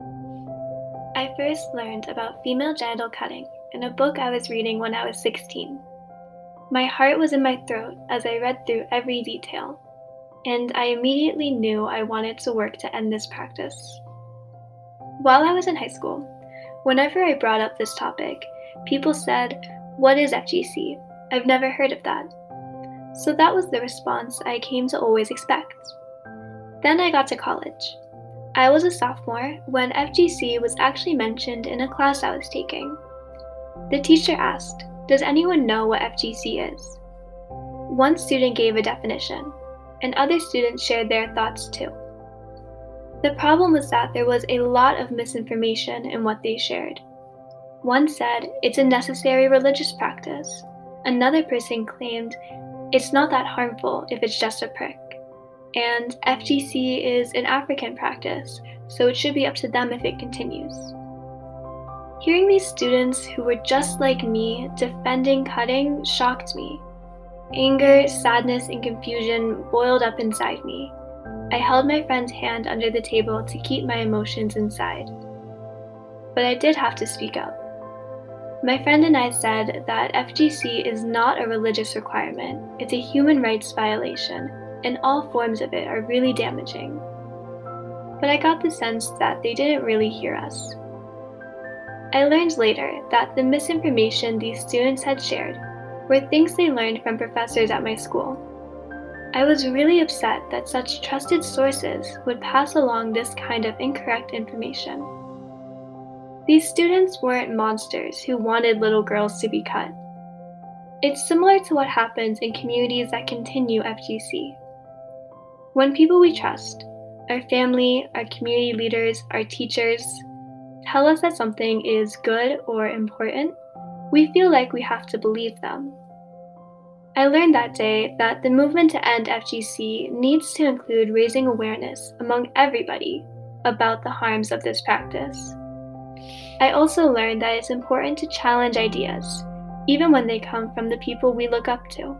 I first learned about female genital cutting in a book I was reading when I was 16. My heart was in my throat as I read through every detail, and I immediately knew I wanted to work to end this practice. While I was in high school, whenever I brought up this topic, people said, "What is FGC? I've never heard of that." So that was the response I came to always expect. Then I got to college. I was a sophomore when FGC was actually mentioned in a class I was taking. The teacher asked, "Does anyone know what FGC is?" One student gave a definition, and other students shared their thoughts too. The problem was that there was a lot of misinformation in what they shared. One said it's a necessary religious practice. Another person claimed it's not that harmful if it's just a prick. And FGC is an African practice, so it should be up to them if it continues. Hearing these students who were just like me defending cutting shocked me. Anger, sadness, and confusion boiled up inside me. I held my friend's hand under the table to keep my emotions inside. But I did have to speak up. My friend and I said that FGC is not a religious requirement, it's a human rights violation, and all forms of it are really damaging. But I got the sense that they didn't really hear us. I learned later that the misinformation these students had shared were things they learned from professors at my school. I was really upset that such trusted sources would pass along this kind of incorrect information. These students weren't monsters who wanted little girls to be cut. It's similar to what happens in communities that continue FGC. When people we trust, our family, our community leaders, our teachers, tell us that something is good or important, we feel like we have to believe them. I learned that day that the movement to end FGC needs to include raising awareness among everybody about the harms of this practice. I also learned that it's important to challenge ideas, even when they come from the people we look up to.